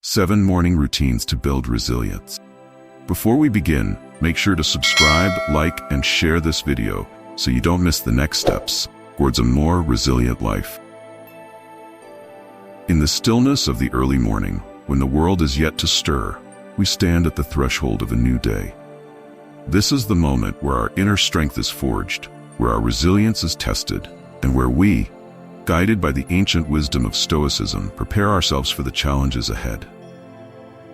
7 morning routines to build resilience. Before we begin, make sure to subscribe, like, and share this video so you don't miss the next steps towards a more resilient life. In the stillness of the early morning, when the world is yet to stir, we stand at the threshold of a new day. This is the moment where our inner strength is forged, where our resilience is tested, and where we, guided by the ancient wisdom of Stoicism, prepare ourselves for the challenges ahead.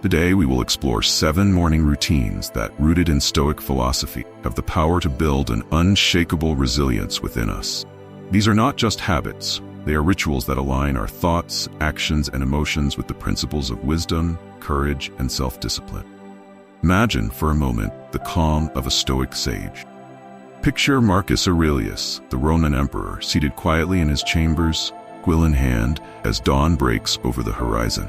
Today we will explore 7 morning routines that, rooted in Stoic philosophy, have the power to build an unshakable resilience within us. These are not just habits, they are rituals that align our thoughts, actions, and emotions with the principles of wisdom, courage, and self-discipline. Imagine, for a moment, the calm of a Stoic sage. Picture Marcus Aurelius, the Roman emperor, seated quietly in his chambers, quill in hand, as dawn breaks over the horizon.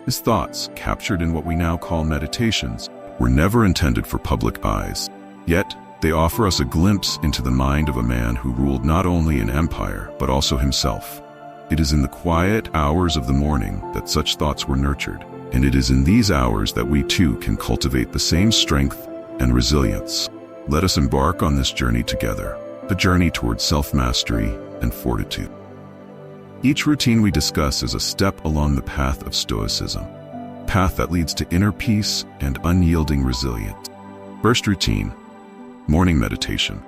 His thoughts, captured in what we now call meditations, were never intended for public eyes. Yet, they offer us a glimpse into the mind of a man who ruled not only an empire, but also himself. It is in the quiet hours of the morning that such thoughts were nurtured, and it is in these hours that we too can cultivate the same strength and resilience. Let us embark on this journey together, a journey towards self-mastery and fortitude. Each routine we discuss is a step along the path of Stoicism, a path that leads to inner peace and unyielding resilience. First routine, morning meditation.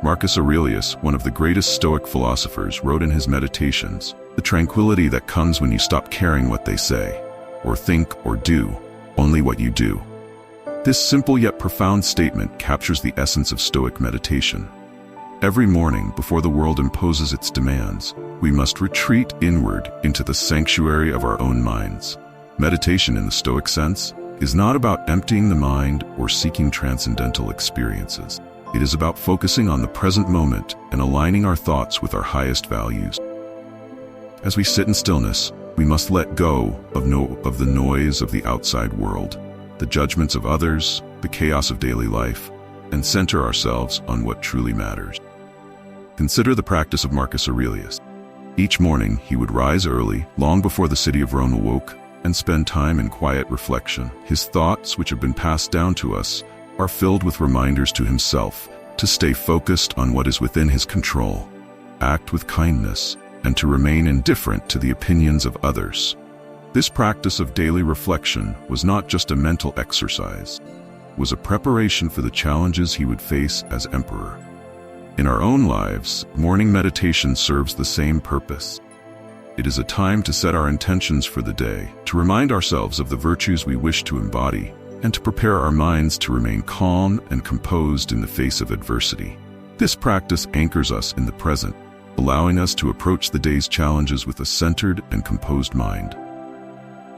Marcus Aurelius, one of the greatest Stoic philosophers, wrote in his Meditations, "The tranquility that comes when you stop caring what they say, or think or do, only what you do." This simple yet profound statement captures the essence of Stoic meditation. Every morning, before the world imposes its demands, we must retreat inward into the sanctuary of our own minds. Meditation in the Stoic sense is not about emptying the mind or seeking transcendental experiences. It is about focusing on the present moment and aligning our thoughts with our highest values. As we sit in stillness, we must let go of the noise of the outside world, the judgments of others, the chaos of daily life, and center ourselves on what truly matters. Consider the practice of Marcus Aurelius. Each morning, he would rise early, long before the city of Rome awoke, and spend time in quiet reflection. His thoughts, which have been passed down to us, are filled with reminders to himself to stay focused on what is within his control, act with kindness, and to remain indifferent to the opinions of others. This practice of daily reflection was not just a mental exercise, it was a preparation for the challenges he would face as emperor. In our own lives, morning meditation serves the same purpose. It is a time to set our intentions for the day, to remind ourselves of the virtues we wish to embody, and to prepare our minds to remain calm and composed in the face of adversity. This practice anchors us in the present, allowing us to approach the day's challenges with a centered and composed mind.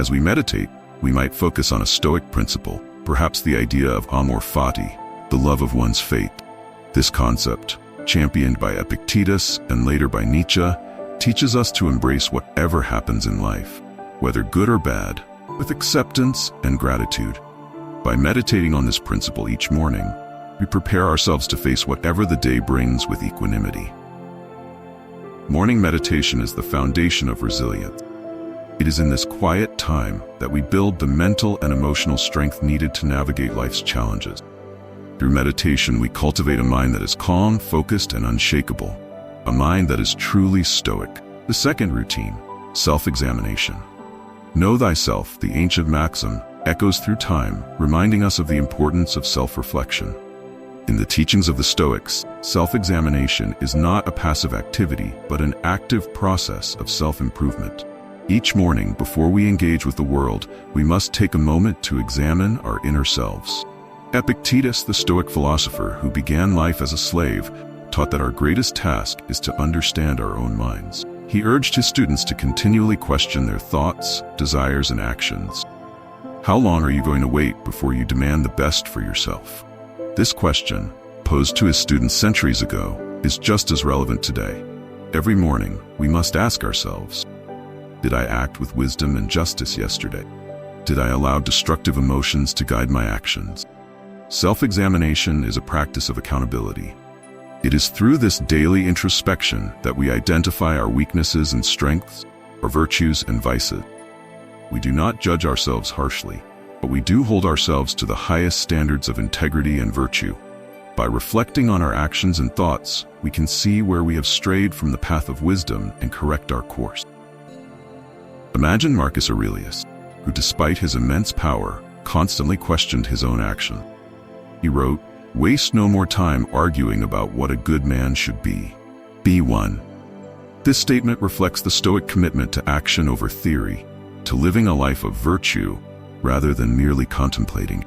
As we meditate, we might focus on a Stoic principle, perhaps the idea of amor fati, the love of one's fate. This concept, championed by Epictetus and later by Nietzsche, teaches us to embrace whatever happens in life, whether good or bad, with acceptance and gratitude. By meditating on this principle each morning, we prepare ourselves to face whatever the day brings with equanimity. Morning meditation is the foundation of resilience. It is in this quiet time that we build the mental and emotional strength needed to navigate life's challenges. Through meditation, we cultivate a mind that is calm, focused, and unshakable, a mind that is truly Stoic. The second routine, self-examination. Know thyself, the ancient maxim, echoes through time, reminding us of the importance of self-reflection. In the teachings of the Stoics, self-examination is not a passive activity, but an active process of self-improvement. Each morning, before we engage with the world, we must take a moment to examine our inner selves. Epictetus, the Stoic philosopher who began life as a slave, taught that our greatest task is to understand our own minds. He urged his students to continually question their thoughts, desires, and actions. How long are you going to wait before you demand the best for yourself? This question, posed to his students centuries ago, is just as relevant today. Every morning, we must ask ourselves, did I act with wisdom and justice yesterday? Did I allow destructive emotions to guide my actions? Self-examination is a practice of accountability. It is through this daily introspection that we identify our weaknesses and strengths, our virtues and vices. we do not judge ourselves harshly, but we do hold ourselves to the highest standards of integrity and virtue. By reflecting on our actions and thoughts, we can see where we have strayed from the path of wisdom and correct our course. Imagine Marcus Aurelius, who despite his immense power, constantly questioned his own action. He wrote, "Waste no more time arguing about what a good man should be. Be one." This statement reflects the Stoic commitment to action over theory, to living a life of virtue rather than merely contemplating.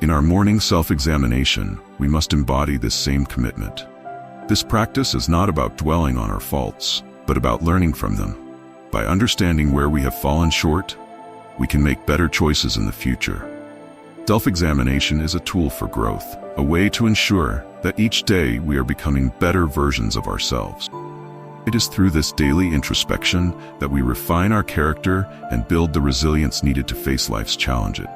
In our morning self-examination, we must embody this same commitment. This practice is not about dwelling on our faults, but about learning from them. By understanding where we have fallen short, we can make better choices in the future. Self-examination is a tool for growth, a way to ensure that each day we are becoming better versions of ourselves. It is through this daily introspection that we refine our character and build the resilience needed to face life's challenges.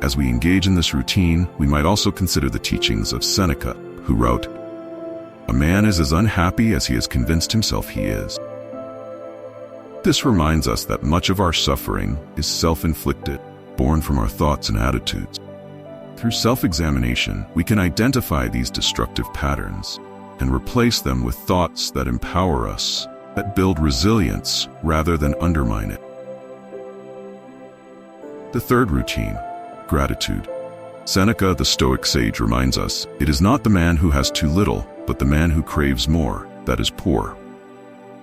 As we engage in this routine, we might also consider the teachings of Seneca, who wrote, "A man is as unhappy as he has convinced himself he is." This reminds us that much of our suffering is self-inflicted, born from our thoughts and attitudes. Through self-examination, we can identify these destructive patterns and replace them with thoughts that empower us, that build resilience rather than undermine it. The third routine, gratitude. Seneca, the Stoic sage, reminds us, "It is not the man who has too little, but the man who craves more, that is poor."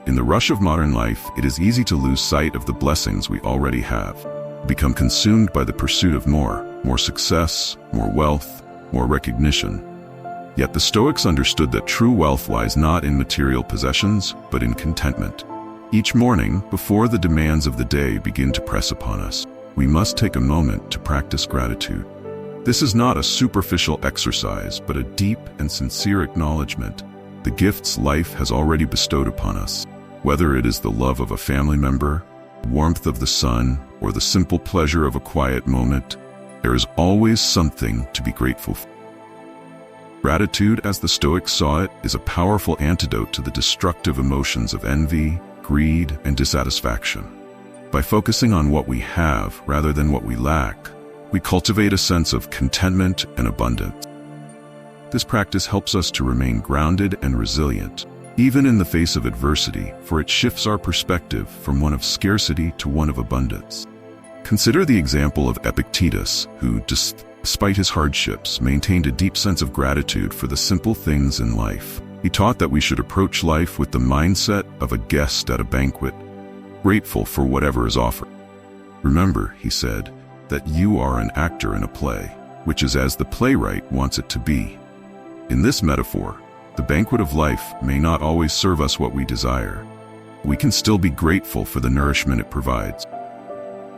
In the rush of modern life, it is easy to lose sight of the blessings we already have, become consumed by the pursuit of more success, more wealth, more recognition. Yet the Stoics understood that true wealth lies not in material possessions, but in contentment. Each morning, before the demands of the day begin to press upon us, we must take a moment to practice gratitude. This is not a superficial exercise, but a deep and sincere acknowledgement, the gifts life has already bestowed upon us. Whether it is the love of a family member, warmth of the sun, or the simple pleasure of a quiet moment, there is always something to be grateful for. Gratitude, as the Stoics saw it, is a powerful antidote to the destructive emotions of envy, greed, and dissatisfaction. By focusing on what we have rather than what we lack, we cultivate a sense of contentment and abundance. This practice helps us to remain grounded and resilient, even in the face of adversity, for it shifts our perspective from one of scarcity to one of abundance. Consider the example of Epictetus, who, despite his hardships, maintained a deep sense of gratitude for the simple things in life. He taught that we should approach life with the mindset of a guest at a banquet, grateful for whatever is offered. "Remember," he said, "that you are an actor in a play, which is as the playwright wants it to be." In this metaphor, the banquet of life may not always serve us what we desire. We can still be grateful for the nourishment it provides.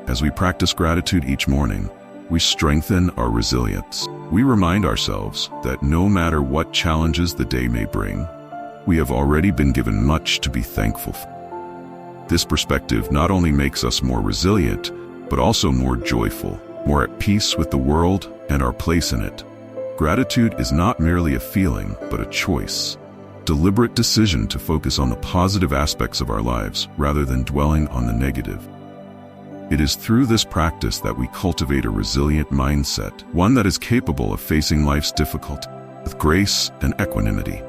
As we practice gratitude each morning, we strengthen our resilience. We remind ourselves that no matter what challenges the day may bring, we have already been given much to be thankful for. This perspective not only makes us more resilient, but also more joyful, more at peace with the world and our place in it. Gratitude is not merely a feeling, but a choice. Deliberate decision to focus on the positive aspects of our lives rather than dwelling on the negative. It is through this practice that we cultivate a resilient mindset, one that is capable of facing life's difficulties with grace and equanimity.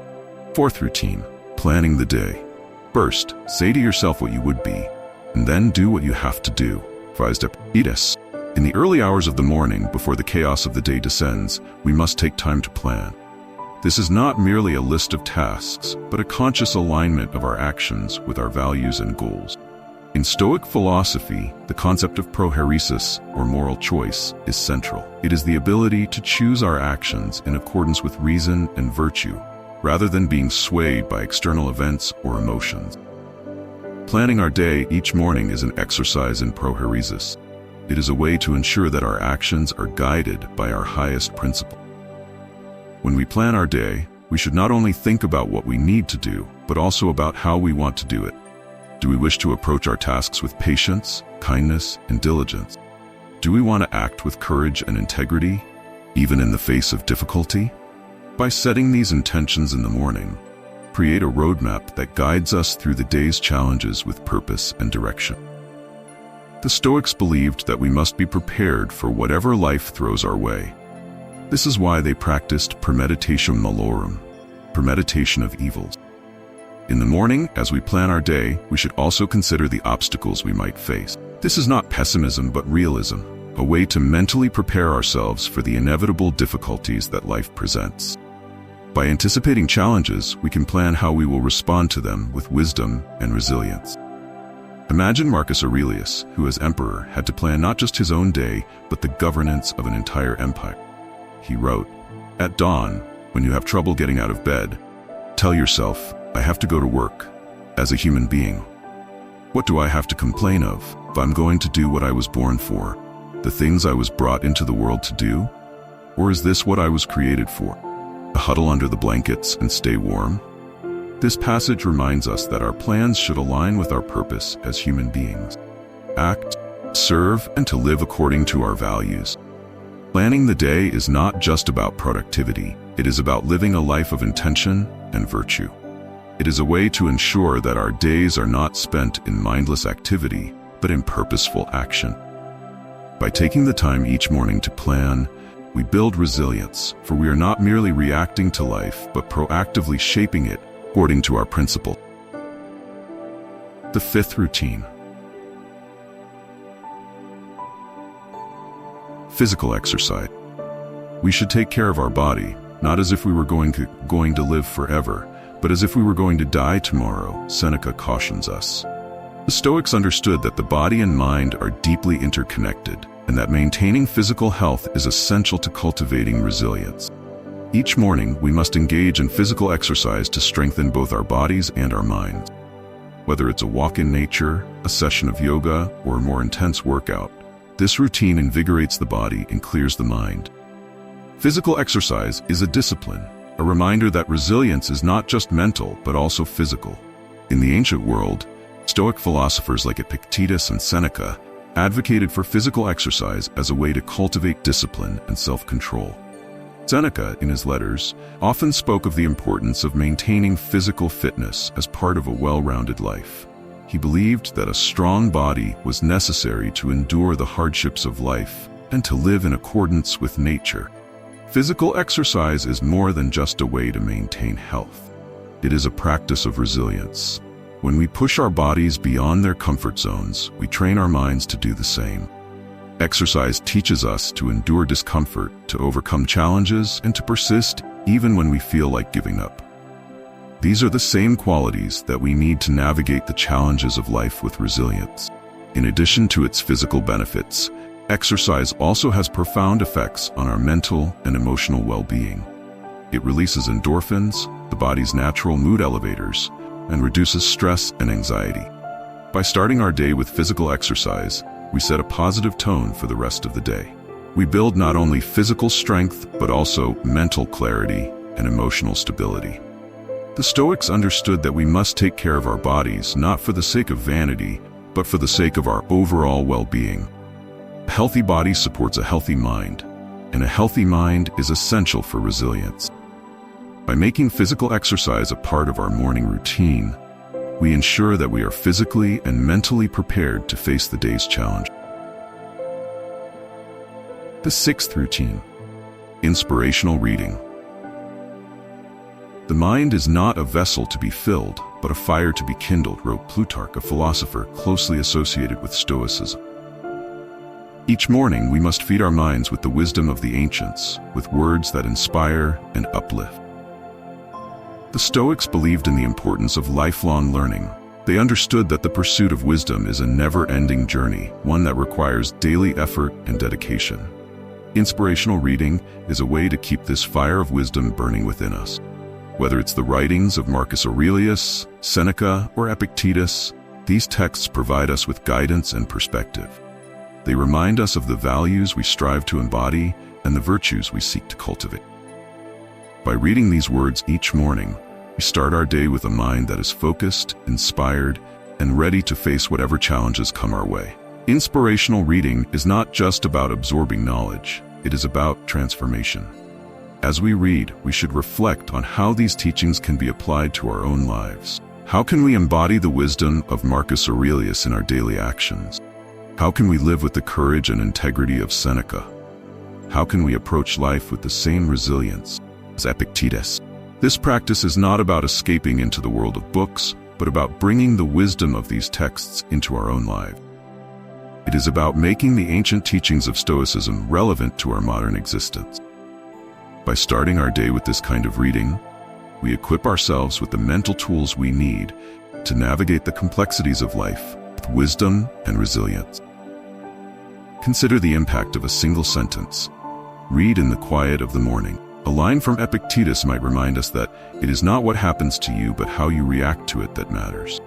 Fourth routine, planning the day. First, say to yourself what you would be, and then do what you have to do. In the early hours of the morning, before the chaos of the day descends, we must take time to plan. This is not merely a list of tasks, but a conscious alignment of our actions with our values and goals. In Stoic philosophy, the concept of prohairesis, or moral choice, is central. It is the ability to choose our actions in accordance with reason and virtue, rather than being swayed by external events or emotions. Planning our day each morning is an exercise in prohairesis. It is a way to ensure that our actions are guided by our highest principle. When we plan our day, we should not only think about what we need to do, but also about how we want to do it. Do we wish to approach our tasks with patience, kindness, and diligence? Do we want to act with courage and integrity, even in the face of difficulty? By setting these intentions in the morning, create a roadmap that guides us through the day's challenges with purpose and direction. The Stoics believed that we must be prepared for whatever life throws our way. This is why they practiced premeditatio malorum, premeditation of evils. In the morning, as we plan our day, we should also consider the obstacles we might face. This is not pessimism but realism, a way to mentally prepare ourselves for the inevitable difficulties that life presents. By anticipating challenges, we can plan how we will respond to them with wisdom and resilience. Imagine Marcus Aurelius, who as emperor had to plan not just his own day, but the governance of an entire empire. He wrote, "At dawn, when you have trouble getting out of bed, tell yourself, I have to go to work. As a human being, what do I have to complain of if I'm going to do what I was born for, the things I was brought into the world to do? Or is this what I was created for? To huddle under the blankets and stay warm?" This passage reminds us that our plans should align with our purpose as human beings. Act, serve, and to live according to our values. Planning the day is not just about productivity. It is about living a life of intention and virtue. It is a way to ensure that our days are not spent in mindless activity, but in purposeful action. By taking the time each morning to plan, we build resilience, for we are not merely reacting to life, but proactively shaping it according to our principle. The fifth routine. Physical exercise. We should take care of our body, not as if we were going to live forever, but as if we were going to die tomorrow, Seneca cautions us. The Stoics understood that the body and mind are deeply interconnected, and that maintaining physical health is essential to cultivating resilience. Each morning, we must engage in physical exercise to strengthen both our bodies and our minds. Whether it's a walk in nature, a session of yoga, or a more intense workout, this routine invigorates the body and clears the mind. Physical exercise is a discipline, a reminder that resilience is not just mental but also physical. In the ancient world, Stoic philosophers like Epictetus and Seneca advocated for physical exercise as a way to cultivate discipline and self-control. Seneca, in his letters, often spoke of the importance of maintaining physical fitness as part of a well-rounded life. He believed that a strong body was necessary to endure the hardships of life and to live in accordance with nature. Physical exercise is more than just a way to maintain health. It is a practice of resilience. When we push our bodies beyond their comfort zones, we train our minds to do the same. Exercise teaches us to endure discomfort, to overcome challenges, and to persist even when we feel like giving up. These are the same qualities that we need to navigate the challenges of life with resilience. In addition to its physical benefits, exercise also has profound effects on our mental and emotional well-being. It releases endorphins, the body's natural mood elevators, and reduces stress and anxiety. By starting our day with physical exercise, we set a positive tone for the rest of the day. We build not only physical strength, but also mental clarity and emotional stability. The Stoics understood that we must take care of our bodies not for the sake of vanity, but for the sake of our overall well-being. A healthy body supports a healthy mind, and a healthy mind is essential for resilience. By making physical exercise a part of our morning routine, we ensure that we are physically and mentally prepared to face the day's challenge. The sixth routine. Inspirational reading. The mind is not a vessel to be filled, but a fire to be kindled, wrote Plutarch, a philosopher closely associated with Stoicism. Each morning, we must feed our minds with the wisdom of the ancients, with words that inspire and uplift. The Stoics believed in the importance of lifelong learning. They understood that the pursuit of wisdom is a never-ending journey, one that requires daily effort and dedication. Inspirational reading is a way to keep this fire of wisdom burning within us. Whether it's the writings of Marcus Aurelius, Seneca, or Epictetus, these texts provide us with guidance and perspective. They remind us of the values we strive to embody and the virtues we seek to cultivate. By reading these words each morning, we start our day with a mind that is focused, inspired, and ready to face whatever challenges come our way. Inspirational reading is not just about absorbing knowledge, it is about transformation. As we read, we should reflect on how these teachings can be applied to our own lives. How can we embody the wisdom of Marcus Aurelius in our daily actions? How can we live with the courage and integrity of Seneca? How can we approach life with the same resilience as Epictetus? This practice is not about escaping into the world of books, but about bringing the wisdom of these texts into our own lives. It is about making the ancient teachings of Stoicism relevant to our modern existence. By starting our day with this kind of reading, we equip ourselves with the mental tools we need to navigate the complexities of life with wisdom and resilience. Consider the impact of a single sentence. Read in the quiet of the morning. A line from Epictetus might remind us that it is not what happens to you, but how you react to it that matters.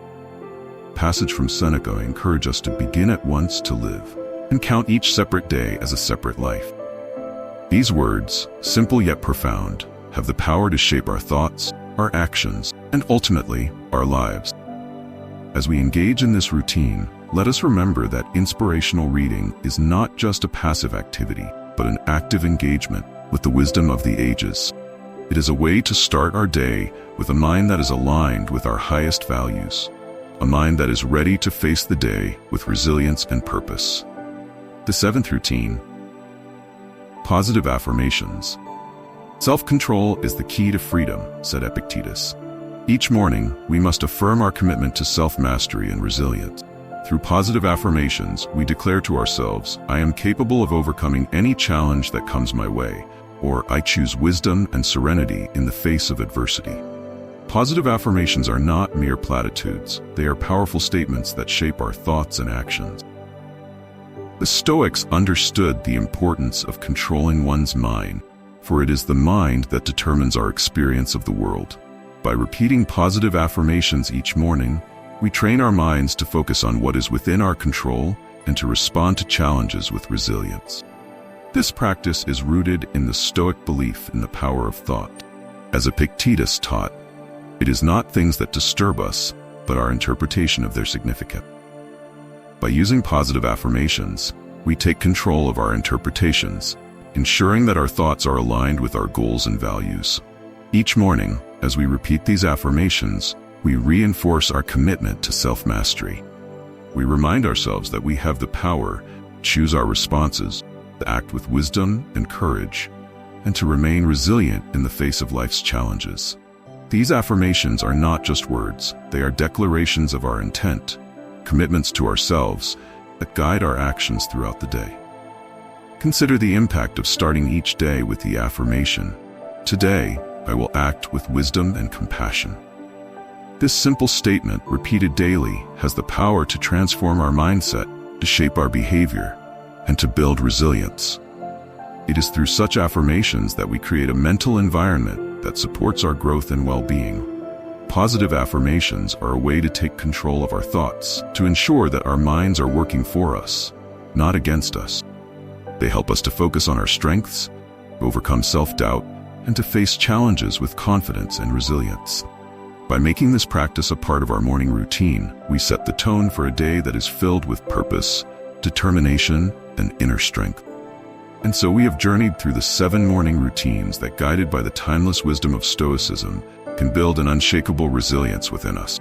Passage from Seneca encourage us to begin at once to live and count each separate day as a separate life. These words, simple yet profound, have the power to shape our thoughts, our actions, and ultimately, our lives. As we engage in this routine, let us remember that inspirational reading is not just a passive activity, but an active engagement with the wisdom of the ages. It is a way to start our day with a mind that is aligned with our highest values, a mind that is ready to face the day with resilience and purpose. The seventh routine: positive affirmations. Self-control is the key to freedom, said Epictetus. Each morning, we must affirm our commitment to self-mastery and resilience. Through positive affirmations, we declare to ourselves, I am capable of overcoming any challenge that comes my way, or I choose wisdom and serenity in the face of adversity. Positive affirmations are not mere platitudes. They are powerful statements that shape our thoughts and actions. The Stoics understood the importance of controlling one's mind, for it is the mind that determines our experience of the world. By repeating positive affirmations each morning, we train our minds to focus on what is within our control and to respond to challenges with resilience. This practice is rooted in the Stoic belief in the power of thought. As Epictetus taught, it is not things that disturb us, but our interpretation of their significance. By using positive affirmations, we take control of our interpretations, ensuring that our thoughts are aligned with our goals and values. Each morning, as we repeat these affirmations, we reinforce our commitment to self-mastery. We remind ourselves that we have the power to choose our responses, to act with wisdom and courage, and to remain resilient in the face of life's challenges. These affirmations are not just words, they are declarations of our intent, commitments to ourselves that guide our actions throughout the day. Consider the impact of starting each day with the affirmation, today, I will act with wisdom and compassion. This simple statement, repeated daily, has the power to transform our mindset, to shape our behavior, and to build resilience. It is through such affirmations that we create a mental environment that supports our growth and well-being. Positive affirmations are a way to take control of our thoughts, to ensure that our minds are working for us, not against us. They help us to focus on our strengths, overcome self-doubt, and to face challenges with confidence and resilience. By making this practice a part of our morning routine, we set the tone for a day that is filled with purpose, determination, and inner strength. And so we have journeyed through the 7 morning routines that, guided by the timeless wisdom of Stoicism, can build an unshakable resilience within us.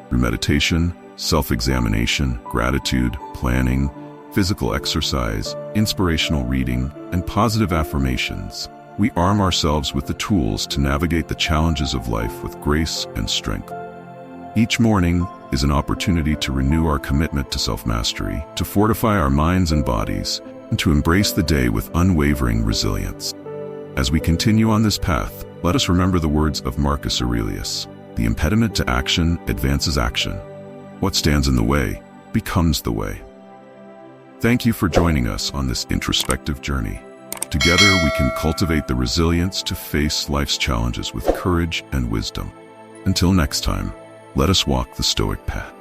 Through meditation, self-examination, gratitude, planning, physical exercise, inspirational reading, and positive affirmations, we arm ourselves with the tools to navigate the challenges of life with grace and strength. Each morning is an opportunity to renew our commitment to self-mastery, to fortify our minds and bodies, and to embrace the day with unwavering resilience. As we continue on this path, let us remember the words of Marcus Aurelius: the impediment to action advances action. What stands in the way becomes the way. Thank you for joining us on this introspective journey. Together, we can cultivate the resilience to face life's challenges with courage and wisdom. Until next time, let us walk the Stoic path.